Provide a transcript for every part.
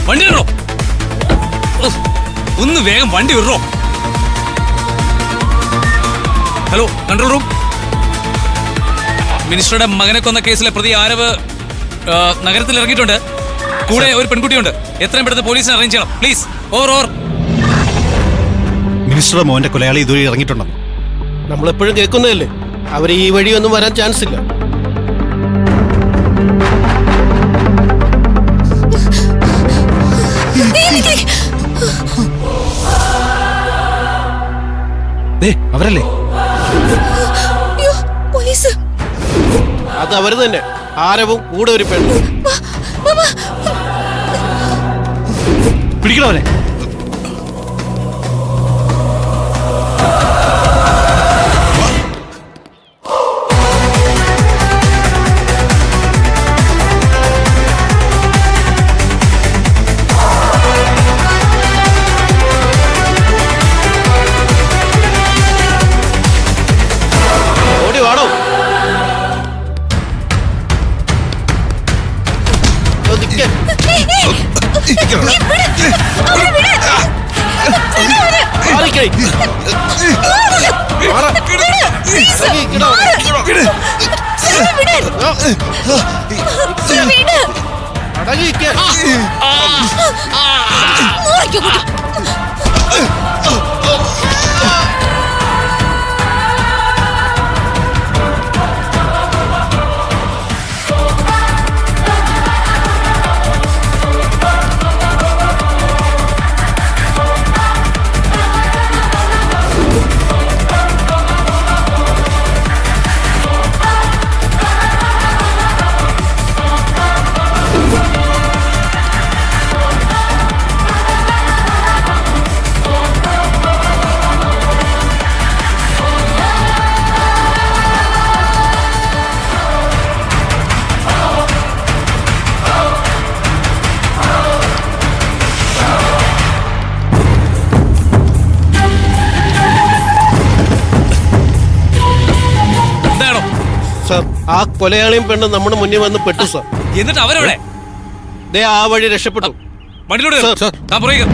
വണ്ടി ഇടോ. ഒന്ന് വേഗം വണ്ടി വിടോ. Hello, control room. മിനിസ്റ്ററുടെ മകനെ കൊന്ന കേസിലെ പ്രതി ആരവ് നഗരത്തിൽ ഇറങ്ങിയിട്ടുണ്ട്. കൂടെ ഒരു പെൺകുട്ടിയുണ്ട്. എത്രയും പെട്ടെന്ന് പോലീസിനെ അറേഞ്ച് ചെയ്യണം പ്ലീസ്. ഓവർ. മിനിസ്റ്ററുടെ മോന്റെ കൊലയാളി ഇതുവഴി ഇറങ്ങിയിട്ടുണ്ടോ? നമ്മളെപ്പോഴും കേൾക്കുന്നതല്ലേ, അവർ ഈ വഴിയൊന്നും വരാൻ ചാൻസ് ഇല്ല. അവരല്ലേ? അത് അവര് തന്നെ. ആരവും കൂടെ ഒരു പെണ്ണു. പിടിക്കണവനെ. ഓടി വാടോ. ആ കൊലയാളിയും പെണ്ണ് നമ്മുടെ മുന്നിൽ വന്ന് പെട്ടു സാർ. എന്നിട്ട് അവരെവിടെ? ദേ ആ വഴി രക്ഷപ്പെട്ടു. വണ്ടിയിലൂടെ താൻ പുറകെ.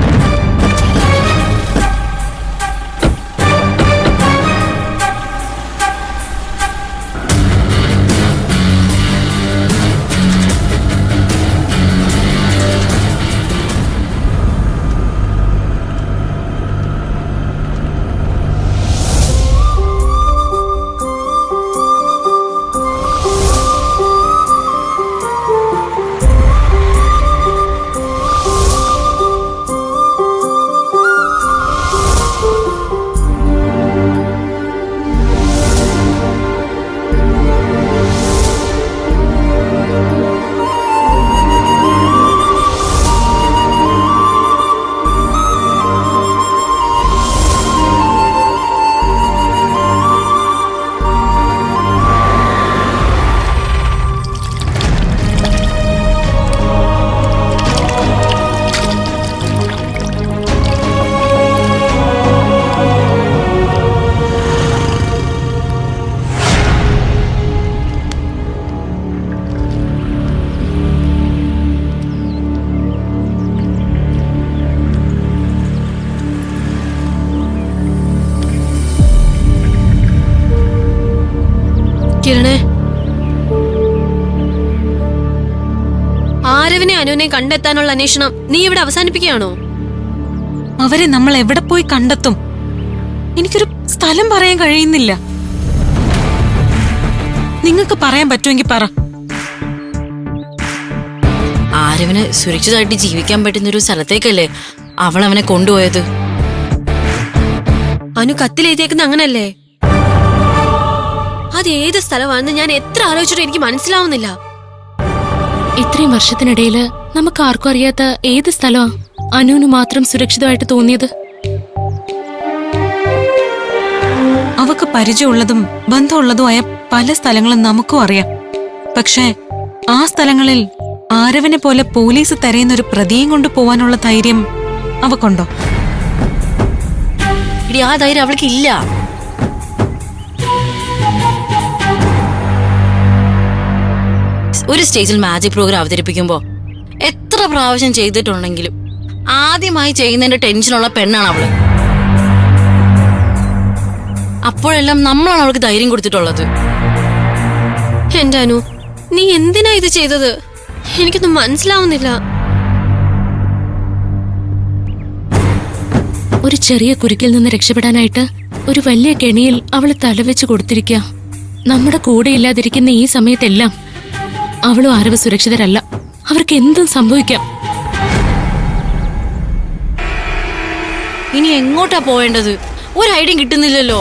കിരണേ, ആരവിനെ അനുവിനെ കണ്ടെത്താനുള്ള അന്വേഷണം നീ ഇവിടെ അവസാനിപ്പിക്കുകയാണോ? അവരെ നമ്മൾ എവിടെ പോയി കണ്ടെത്തും? എനിക്കൊരു സ്ഥലം പറയാൻ കഴിയുന്നില്ല. നിങ്ങൾക്ക് പറയാൻ പറ്റുമെങ്കിൽ പറ. ആരവിന് സുരക്ഷിതമായിട്ട് ജീവിക്കാൻ പറ്റുന്ന ഒരു സ്ഥലത്തേക്കല്ലേ അവൾ അവനെ കൊണ്ടുപോയത്. അനു കത്തിലെഴുതിയേക്കുന്ന അങ്ങനല്ലേ? അത് ഏത് സ്ഥലമാണെന്ന് ഞാൻ എത്ര ആലോചിച്ചിട്ടും എനിക്ക് മനസ്സിലാവുന്നില്ല. ഇത്രയും വർഷത്തിനിടയില് നമുക്ക് ആർക്കും അറിയാത്ത ഏത് സ്ഥലമാ അനുവിന് മാത്രം സുരക്ഷിതമായിട്ട് തോന്നിയത്? അവക്ക് പരിചയമുള്ളതും ബന്ധമുള്ളതുമായ പല സ്ഥലങ്ങളും നമുക്കും അറിയാം. പക്ഷേ ആ സ്ഥലങ്ങളിൽ ആരവിനെ പോലെ പോലീസ് തെരയുന്ന ഒരു പ്രതിയും കൊണ്ട് പോവാനുള്ള ധൈര്യം അവക്കുണ്ടോ? ഇടി, ആ ധൈര്യം അവൾക്ക് ഇല്ല. ഒരു സ്റ്റേജിൽ മാജിക് പ്രോഗ്രാം അവതരിപ്പിക്കുമ്പോ എത്ര പ്രാവശ്യം ചെയ്തിട്ടുണ്ടെങ്കിലും ആദ്യമായി ചെയ്യുന്നതിന്റെ ടെൻഷനുള്ള പെണ്ണാണ് അവള്. അപ്പോഴെല്ലാം നമ്മളാണ് അവൾക്ക് ധൈര്യം കൊടുത്തിട്ടുള്ളത്. എന്റെ അനു, നീ എന്തിനാ ഇത് ചെയ്തത്? എനിക്കൊന്നും മനസ്സിലാവുന്നില്ല. ഒരു ചെറിയ കുരുക്കിൽ നിന്ന് രക്ഷപ്പെടാനായിട്ട് ഒരു വലിയ കെണിയിൽ അവള് തലവെച്ച് കൊടുത്തിരിക്കുക. നമ്മുടെ കൂടെ ഇല്ലാതിരിക്കുന്ന ഈ സമയത്തെല്ലാം അവളും ആരവ് സുരക്ഷിതരല്ല. അവർക്ക് എന്തും സംഭവിക്കാം. ഇനി എങ്ങോട്ടാ പോവേണ്ടത്? ഒരു ഐഡിയ കിട്ടുന്നില്ലല്ലോ.